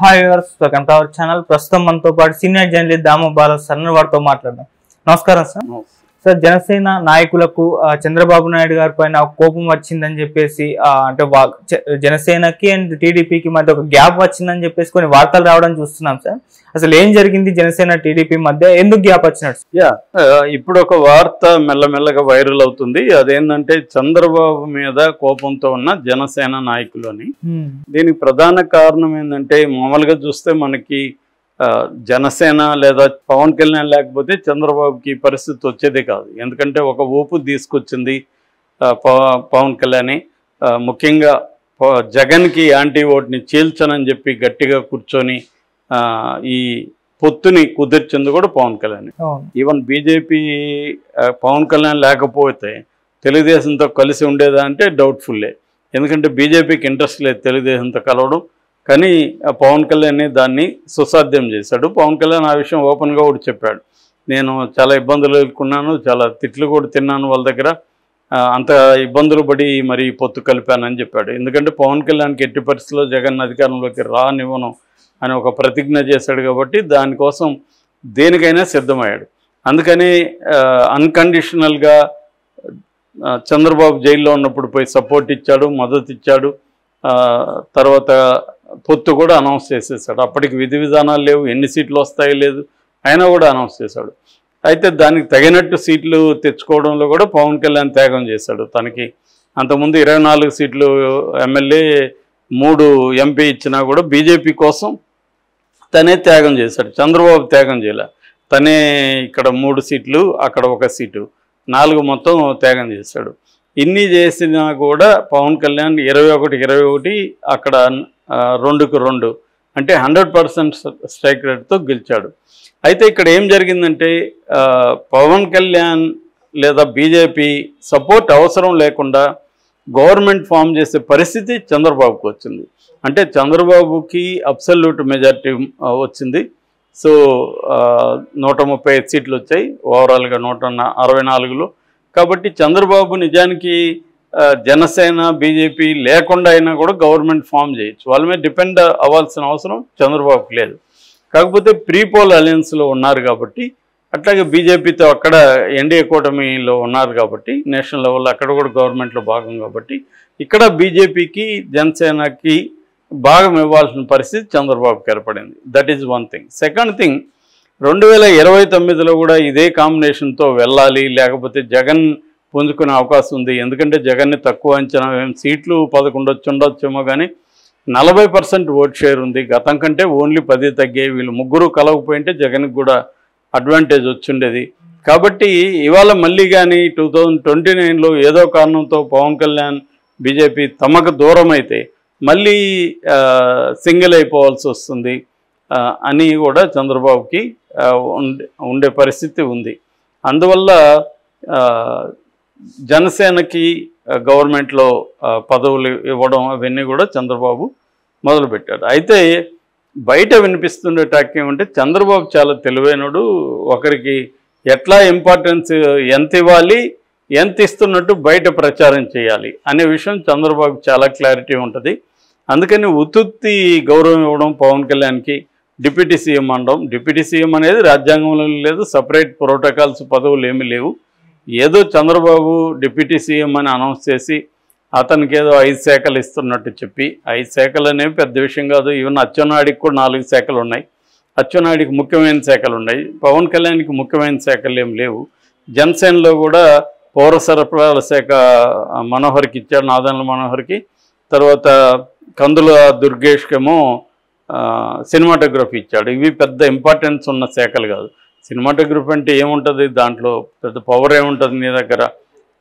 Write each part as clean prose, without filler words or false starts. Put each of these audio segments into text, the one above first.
Hi viewers, welcome to our channel. ప్రస్తుతం మనతో పాటు సీనియర్ జర్నలిస్ట్ దాము బాల సార్ వారితో మాట్లాడదాం. నమస్కారం సార్. సార్, జనసేన నాయకులకు చంద్రబాబు నాయుడు గారి పైన కోపం వచ్చిందని చెప్పేసి అంటే జనసేనకి అండ్ టీడీపీకి మధ్య ఒక గ్యాప్ వచ్చిందని చెప్పేసి కొన్ని వార్తలు రావడం చూస్తున్నాం సార్. అసలు ఏం జరిగింది జనసేన టీడీపీ మధ్య, ఎందుకు గ్యాప్ వచ్చినట్టు? ఇప్పుడు ఒక వార్త మెల్లమెల్లగా వైరల్ అవుతుంది. అదేంటంటే చంద్రబాబు మీద కోపంతో ఉన్న జనసేన నాయకులు అని. దీనికి ప్రధాన కారణం ఏంటంటే, మామూలుగా చూస్తే మనకి జనసేన లేదా పవన్ కళ్యాణ్ లేకపోతే చంద్రబాబుకి పరిస్థితి వచ్చేదే కాదు. ఎందుకంటే ఒక ఊపు తీసుకొచ్చింది పవన్ కళ్యాణ్. ముఖ్యంగా జగన్కి యాంటీ ఓట్ని చీల్చనని చెప్పి గట్టిగా కూర్చొని ఈ పొత్తుని కుదిర్చింది కూడా పవన్ కళ్యాణ్. ఈవెన్ బీజేపీ పవన్ కళ్యాణ్ లేకపోతే తెలుగుదేశంతో కలిసి ఉండేదా అంటే డౌట్ఫుల్లే. ఎందుకంటే బీజేపీకి ఇంట్రెస్ట్ లేదు తెలుగుదేశంతో కలవడం. కానీ పవన్ కళ్యాణ్ దాన్ని సుసాధ్యం చేశాడు. పవన్ కళ్యాణ్ ఆ విషయం ఓపెన్గా కూడా చెప్పాడు. నేను చాలా ఇబ్బందులు ఎదుర్కొన్నాను, చాలా తిట్లు కూడా తిన్నాను వాళ్ళ దగ్గర, అంత ఇబ్బందులు పడి మరి పొత్తు కలిపానని చెప్పాడు. ఎందుకంటే పవన్ కళ్యాణ్కి ఎట్టి పరిస్థితుల్లో జగన్ అధికారంలోకి రానివ్వను అని ఒక ప్రతిజ్ఞ చేశాడు కాబట్టి దానికోసం దేనికైనా సిద్ధమయ్యాడు. అందుకని అన్కండిషనల్గా చంద్రబాబు జైల్లో ఉన్నప్పుడు పోయి సపోర్ట్ ఇచ్చాడు, మద్దతు ఇచ్చాడు. తర్వాత పొత్తు కూడా అనౌన్స్ చేసేసాడు. అప్పటికి విధి విధానాలు లేవు, ఎన్ని సీట్లు వస్తాయో లేదు, అయినా కూడా అనౌన్స్ చేశాడు. అయితే దానికి తగినట్టు సీట్లు తెచ్చుకోవడంలో కూడా పవన్ కళ్యాణ్ త్యాగం చేశాడు. తనకి అంతకుముందు 24 సీట్లు ఎమ్మెల్యే, 3 ఎంపీ ఇచ్చినా కూడా బీజేపీ కోసం తనే త్యాగం చేశాడు. చంద్రబాబు త్యాగం చేయలే. తనే ఇక్కడ 3 సీట్లు, అక్కడ 1 సీటు, 4 మొత్తం త్యాగం చేశాడు. ఇన్ని చేసినా కూడా పవన్ కళ్యాణ్ 21-21 అక్కడ 2-2 అంటే 100% స్ట్రైక్ రేట్తో గెలిచాడు. అయితే ఇక్కడ ఏం జరిగిందంటే, పవన్ కళ్యాణ్ లేదా బీజేపీ సపోర్ట్ అవసరం లేకుండా గవర్నమెంట్ ఫామ్ చేసే పరిస్థితి చంద్రబాబుకి వచ్చింది. అంటే చంద్రబాబుకి అబ్సల్యూట్ మెజారిటీ వచ్చింది. సో 135 సీట్లు వచ్చాయి, ఓవరాల్గా 164లో. కాబట్టి చంద్రబాబు నిజానికి జనసేన బీజేపీ లేకుండా అయినా కూడా గవర్నమెంట్ ఫామ్ చేయొచ్చు. వాళ్ళ మీద డిపెండ్ అవ్వాల్సిన అవసరం చంద్రబాబుకి లేదు. కాకపోతే ప్రీపోల్ అలయన్స్లో ఉన్నారు కాబట్టి, అట్లాగే బీజేపీతో అక్కడ ఎన్డీఏ కూటమిలో ఉన్నారు కాబట్టి, నేషనల్ లెవెల్లో అక్కడ కూడా గవర్నమెంట్లో భాగం కాబట్టి, ఇక్కడ బీజేపీకి జనసేనకి భాగం ఇవ్వాల్సిన పరిస్థితి చంద్రబాబుకి ఏర్పడింది. That is one thing. Second thing, 2029లో కూడా ఇదే కాంబినేషన్తో వెళ్ళాలి, లేకపోతే జగన్ పుంజుకునే అవకాశం ఉంది. ఎందుకంటే జగన్ని తక్కువ అంచనా, సీట్లు 11 ఉండొచ్చేమో, కానీ 40% ఓట్ షేర్ ఉంది. గతం కంటే ఓన్లీ 10 తగ్గాయి. వీళ్ళు ముగ్గురు కలవకపోయింటే జగన్కి కూడా అడ్వాంటేజ్ వచ్చిండేది. కాబట్టి ఇవాళ మళ్ళీ కానీ 2029లో ఏదో కారణంతో పవన్ కళ్యాణ్ బీజేపీ తమకు దూరం అయితే మళ్ళీ సింగిల్ అయిపోవాల్సి వస్తుంది అని కూడా చంద్రబాబుకి ఉండే పరిస్థితి ఉంది. అందువల్ల జనసేనకి గవర్నమెంట్లో పదవులు ఇవ్వడం అవన్నీ కూడా చంద్రబాబు మొదలుపెట్టాడు. అయితే బయట వినిపిస్తుండే టాక్ ఏమంటే, చంద్రబాబు చాలా తెలివైనడు, ఒకరికి ఎట్లా ఇంపార్టెన్స్ ఎంత ఇవ్వాలి, ఎంత ఇస్తున్నట్టు బయట ప్రచారం చేయాలి అనే విషయం చంద్రబాబు చాలా క్లారిటీ ఉంటుంది. అందుకని ఉత్తుత్తి గౌరవం ఇవ్వడం పవన్ కళ్యాణ్కి, డిప్యూటీ సీఎం అనడం. డిప్యూటీ సీఎం అనేది రాజ్యాంగంలో లేదు, సపరేట్ ప్రోటోకాల్స్ పదవులు ఏమీ లేవు. ఏదో చంద్రబాబు డిప్యూటీ సీఎం అని అనౌన్స్ చేసి అతనికి ఏదో 5 శాఖలు ఇస్తున్నట్టు చెప్పి, 5 శాఖలు అనేవి పెద్ద విషయం కాదు. ఈవెన్ అచ్చెన్నాయుడికి కూడా 4 శాఖలు ఉన్నాయి. అచ్చెన్నాయుడికి ముఖ్యమైన శాఖలు ఉన్నాయి, పవన్ కళ్యాణ్కి ముఖ్యమైన శాఖలు ఏం లేవు. జనసేనలో కూడా పౌర సరఫరాల శాఖ మనోహర్కి ఇచ్చాడు, నాదెండ్ల మనోహర్కి. తర్వాత కందుల దుర్గేష్కేమో సినిమాటోగ్రఫీ ఇచ్చాడు. ఇవి పెద్ద ఇంపార్టెన్స్ ఉన్న శాఖలు కాదు. సినిమాటోగ్రఫీ అంటే ఏముంటుంది, దాంట్లో పెద్ద పవర్ ఏముంటుంది, నీ దగ్గర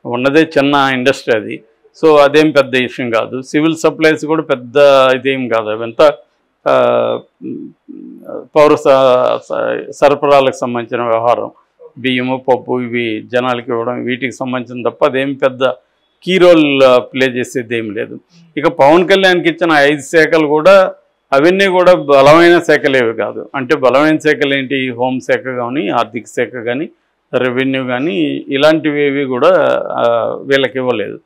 ఉన్నదే చిన్న ఇండస్ట్రీ అది. సో అదేం పెద్ద విషయం కాదు. సివిల్ సప్లైస్ కూడా పెద్ద ఇదేం కాదు, అవంతా పౌర సరఫరాలకు సంబంధించిన వ్యవహారం. బియ్యము, పప్పు ఇవి జనాలకి ఇవ్వడం, వీటికి సంబంధించిన తప్ప అదేం పెద్ద కీ రోల్ ప్లే చేసేది ఏం లేదు. ఇక పవన్ కళ్యాణ్కి ఇచ్చిన 5 శాఖలు కూడా అవన్నీ కూడా బలమైన శాఖలేవి కాదు. అంటే బలమైన శాఖలు ఏంటి, హోంశాఖ కానీ, ఆర్థిక శాఖ కానీ, రెవెన్యూ కానీ, ఇలాంటివి ఏవి కూడా వీళ్ళకి ఇవ్వలేదు.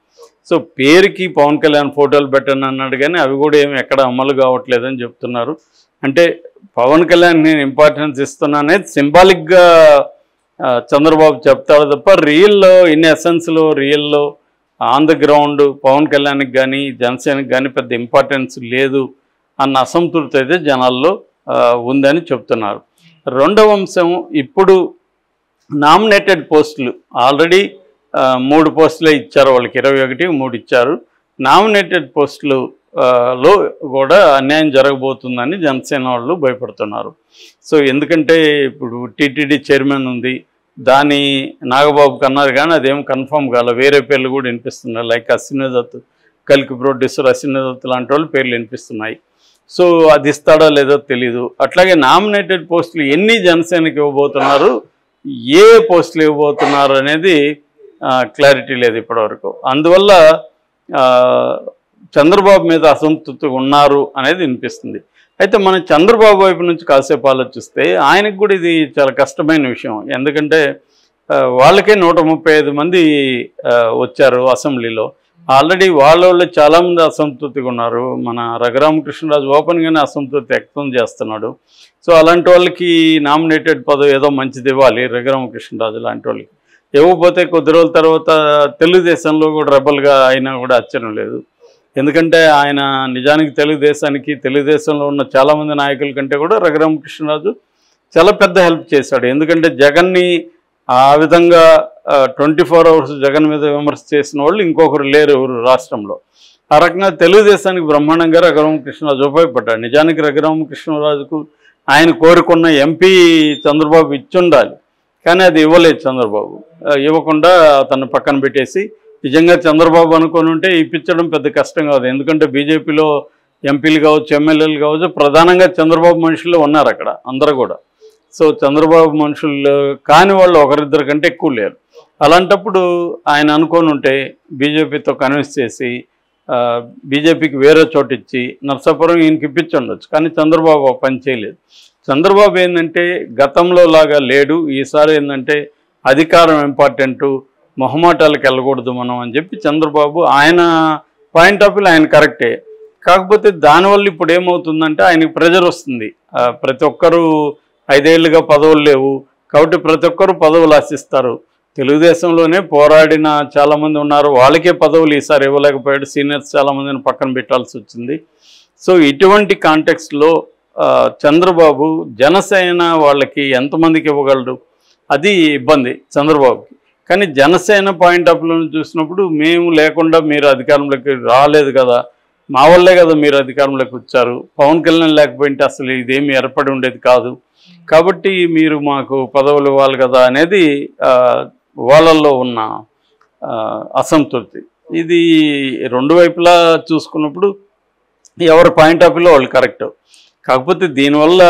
సో పేరుకి పవన్ కళ్యాణ్ ఫోటోలు పెట్టండి అన్నాడు, కానీ అవి కూడా ఏమి ఎక్కడ అమలు కావట్లేదని చెప్తున్నారు. అంటే పవన్ కళ్యాణ్ నేను ఇంపార్టెన్స్ ఇస్తున్నానేది సింబాలిక్గా చంద్రబాబు చెప్తాడు తప్ప రియల్లో ఇన్ ఎసెన్స్లో రియల్లో ఆన్ ద గ్రౌండ్ పవన్ కళ్యాణ్కి కానీ జనసేనకి కానీ పెద్ద ఇంపార్టెన్స్ లేదు అన్న అసంతృప్తి అయితే జనాల్లో ఉందని చెప్తున్నారు. రెండవ అంశం, ఇప్పుడు నామినేటెడ్ పోస్టులు ఆల్రెడీ 3 పోస్టులే ఇచ్చారు వాళ్ళకి, 21 3 ఇచ్చారు. నామినేటెడ్ పోస్టులు లో కూడా అన్యాయం జరగబోతుందని జనసేన వాళ్ళు భయపడుతున్నారు. సో ఎందుకంటే ఇప్పుడు టీటీడీ చైర్మన్ ఉంది, దాని నాగబాబుకి అన్నారు కానీ అదేం కన్ఫర్మ్ కాలే, వేరే పేర్లు కూడా వినిపిస్తున్నాయి. లైక్ అశ్విని దత్, కల్కి ప్రొడ్యూసర్ అశ్విని దత్ లాంటి వాళ్ళు పేర్లు వినిపిస్తున్నాయి. సో అది ఇస్తాడో లేదో తెలీదు. అట్లాగే నామినేటెడ్ పోస్టులు ఎన్ని జనసేనకి ఇవ్వబోతున్నారు, ఏ పోస్టులు ఇవ్వబోతున్నారు అనేది క్లారిటీ లేదు ఇప్పటివరకు. అందువల్ల చంద్రబాబు మీద అసంతృప్తిగా ఉన్నారు అనేది వినిపిస్తుంది. అయితే మనం చంద్రబాబు వైపు నుంచి కాసేపు ఆలోచిస్తే ఆయనకు కూడా ఇది చాలా కష్టమైన విషయం. ఎందుకంటే వాళ్ళకే 135 మంది వచ్చారు అసెంబ్లీలో. ఆల్రెడీ వాళ్ళ చాలామంది అసంతృప్తిగా ఉన్నారు. మన రఘురామకృష్ణరాజు ఓపెన్గానే అసంతృప్తి వ్యక్తం చేస్తున్నాడు. సో అలాంటి వాళ్ళకి నామినేటెడ్ పదవి ఏదో మంచిది ఇవ్వాలి రఘురామకృష్ణరాజు లాంటి వాళ్ళకి. ఇవ్వకపోతే కొద్ది రోజుల తర్వాత తెలుగుదేశంలో కూడా రెబల్గా అయినా కూడా ఆశ్చర్యం లేదు. ఎందుకంటే ఆయన నిజానికి తెలుగుదేశంలో ఉన్న చాలామంది నాయకుల కంటే కూడా రఘురామకృష్ణరాజు చాలా పెద్ద హెల్ప్ చేశాడు. ఎందుకంటే జగన్ని ఆ విధంగా 24 అవర్స్ జగన్ మీద విమర్శ చేసిన వాళ్ళు ఇంకొకరు లేరు రాష్ట్రంలో. ఆ రకంగా తెలుగుదేశానికి బ్రహ్మాండంగా రఘురామకృష్ణరాజు ఉపయోగపడ్డాడు. నిజానికి రఘురామకృష్ణరాజుకు ఆయన కోరుకున్న ఎంపీ చంద్రబాబు ఇచ్చుండాలి, కానీ అది ఇవ్వలేదు చంద్రబాబు. ఇవ్వకుండా అతన్ని పక్కన పెట్టేసి నిజంగా చంద్రబాబు అనుకుని ఉంటే ఇప్పించడం పెద్ద కష్టం కాదు. ఎందుకంటే బీజేపీలో ఎంపీలు కావచ్చు, ఎమ్మెల్యేలు కావచ్చు, ప్రధానంగా చంద్రబాబు మనుషులు ఉన్నారు అక్కడ అందరూ కూడా. సో చంద్రబాబు మనుషులు కాని వాళ్ళు ఒకరిద్దరు కంటే ఎక్కువ లేరు. అలాంటప్పుడు ఆయన అనుకొని ఉంటే బీజేపీతో కన్విన్స్ చేసి బీజేపీకి వేరే చోటు ఇచ్చి నర్సాపురం ఈయనకి ఇప్పించి ఉండొచ్చు. కానీ చంద్రబాబు పని చేయలేదు. చంద్రబాబు ఏంటంటే గతంలో లాగా లేడు. ఈసారి ఏంటంటే అధికారం ఇంపార్టెంటు, మొహమాటాలకు వెళ్ళకూడదు మనం అని చెప్పి చంద్రబాబు ఆయన పాయింట్ ఆఫ్ వ్యూ ఆయన కరెక్టే. కాకపోతే దానివల్ల ఇప్పుడు ఏమవుతుందంటే ఆయనకి ప్రెజర్ వస్తుంది. ప్రతి ఒక్కరూ 5 ఏళ్లుగా పదవులు లేవు కాబట్టి ప్రతి ఒక్కరు పదవులు ఆశిస్తారు. తెలుగుదేశంలోనే పోరాడిన చాలామంది ఉన్నారు, వాళ్ళకే పదవులు ఈసారి ఇవ్వలేకపోయాడు. సీనియర్స్ చాలామందిని పక్కన పెట్టాల్సి వచ్చింది. సో ఇటువంటి కాంటెక్స్ట్లో చంద్రబాబు జనసేన వాళ్ళకి ఎంతమందికి ఇవ్వగలడు, అది ఇబ్బంది చంద్రబాబుకి. కానీ జనసేన పాయింట్ ఆఫ్ వ్యూ చూసినప్పుడు మేము లేకుండా మీరు అధికారంలోకి రాలేదు కదా, మా వల్లే కదా మీరు అధికారంలోకి వచ్చారు, పవన్ కళ్యాణ్ లేకపోయింటే అసలు ఇదేమి ఏర్పడి ఉండేది కాదు, కాబట్టి మీరు మాకు పదవులు ఇవ్వాలి కదా అనేది వాళ్ళల్లో ఉన్న అసంతృప్తి. ఇది రెండు వైపులా చూసుకున్నప్పుడు ఎవరి పాయింట్ ఆఫ్ వ్యూలో వాళ్ళు కరెక్ట్. కాకపోతే దీనివల్ల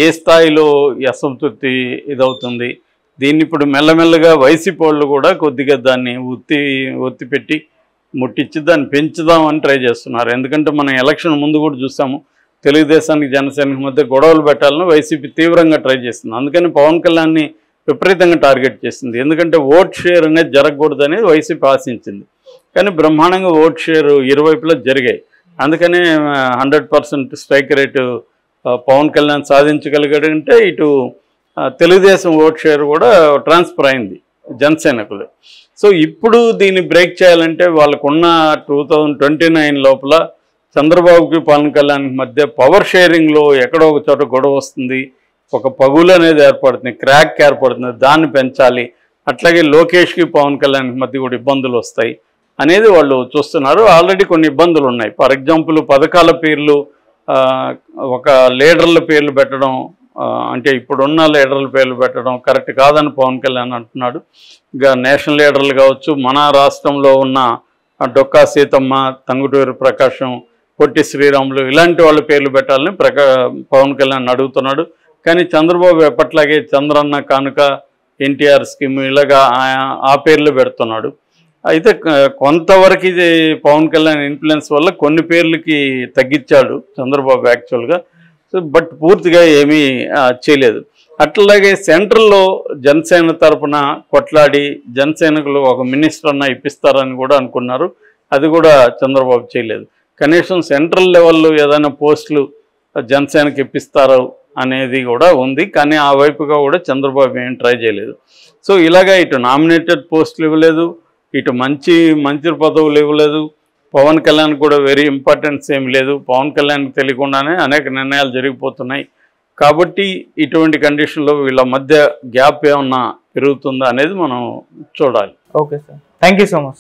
ఏ స్థాయిలో ఈ అసంతృప్తి ఇదవుతుంది, దీన్ని ఇప్పుడు మెల్లమెల్లగా వైసీపీ వాళ్ళు కూడా కొద్దిగా దాన్ని ఒత్తి పెట్టి ముట్టించి దాన్ని పెంచుదామని ట్రై చేస్తున్నారు. ఎందుకంటే మనం ఎలక్షన్ ముందు కూడా చూసాము, తెలుగుదేశానికి జనసేనకి మధ్య గొడవలు పెట్టాలని వైసీపీ తీవ్రంగా ట్రై చేస్తుంది. అందుకని పవన్ కళ్యాణ్ని విపరీతంగా టార్గెట్ చేసింది. ఎందుకంటే ఓట్ షేర్ అనేది జరగకూడదు అనేది వైసీపీ ఆశించింది. కానీ బ్రహ్మాండంగా ఓట్ షేర్ ఇరువైపులా జరిగాయి. అందుకనే 100% స్ట్రైక్ రేటు పవన్ కళ్యాణ్ సాధించగలిగాడంటే ఇటు తెలుగుదేశం ఓట్ షేర్ కూడా ట్రాన్స్ఫర్ అయింది జనసేనకులు. సో ఇప్పుడు దీన్ని బ్రేక్ చేయాలంటే వాళ్ళకున్న 2029 లోపల చంద్రబాబుకి పవన్ కళ్యాణ్కి మధ్య పవర్ షేరింగ్లో ఎక్కడో ఒక చోట గొడవ వస్తుంది, ఒక పగులు అనేది ఏర్పడుతుంది, క్రాక్ ఏర్పడుతుంది, దాన్ని పెంచాలి. అట్లాగే లోకేష్కి పవన్ కళ్యాణ్కి మధ్య కూడా ఇబ్బందులు వస్తాయి అనేది వాళ్ళు చూస్తున్నారు. ఆల్రెడీ కొన్ని ఇబ్బందులు ఉన్నాయి. ఫర్ ఎగ్జాంపుల్ పథకాల పేర్లు, ఒక లీడర్ల పేర్లు పెట్టడం, అంటే ఇప్పుడున్న లీడర్ల పేర్లు పెట్టడం కరెక్ట్ కాదని పవన్ కళ్యాణ్ అంటున్నాడు. ఇక నేషనల్ లీడర్లు కావచ్చు, మన రాష్ట్రంలో ఉన్న డొక్కా సీతమ్మ, తంగుటూరి ప్రకాశం, పొట్టి శ్రీరాములు ఇలాంటి వాళ్ళ పేర్లు పెట్టాలని పవన్ కళ్యాణ్ అడుగుతున్నాడు. కానీ చంద్రబాబు ఎప్పట్లాగే చంద్రన్న కానుక, ఎన్టీఆర్ స్కీమ్ ఇలాగా ఆ పేర్లు పెడుతున్నాడు. అయితే కొంతవరకు ఇది పవన్ కళ్యాణ్ ఇన్ఫ్లుయెన్స్ వల్ల కొన్ని పేర్లకి తగ్గించాడు చంద్రబాబు యాక్చువల్గా. సో బట్ పూర్తిగా ఏమీ చేయలేదు. అట్లాగే సెంట్రల్లో జనసేన తరఫున కొట్లాడి జనసేనకులు ఒక మినిస్టర్ అన్న ఇప్పిస్తారని కూడా అనుకున్నారు. అది కూడా చంద్రబాబు చేయలేదు. కనీసం సెంట్రల్ లెవెల్లో ఏదైనా పోస్టులు జనసేనకి ఇప్పిస్తారు అనేది కూడా ఉంది, కానీ ఆ వైపుగా కూడా చంద్రబాబు ఏం ట్రై చేయలేదు. సో ఇలాగా ఇటు నామినేటెడ్ పోస్టులు ఇవ్వలేదు, ఇటు మంత్రి పదవులు ఇవ్వలేదు. పవన్ కళ్యాణ్ కూడా వెరీ ఇంపార్టెన్స్ ఏమి లేదు. పవన్ కళ్యాణ్కి తెలియకుండానే అనేక నిర్ణయాలు జరిగిపోతున్నాయి. కాబట్టి ఇటువంటి కండిషన్లో వీళ్ళ మధ్య గ్యాప్ ఏమన్నా పెరుగుతుందా అనేది మనం చూడాలి. Okay sir, thank you so much.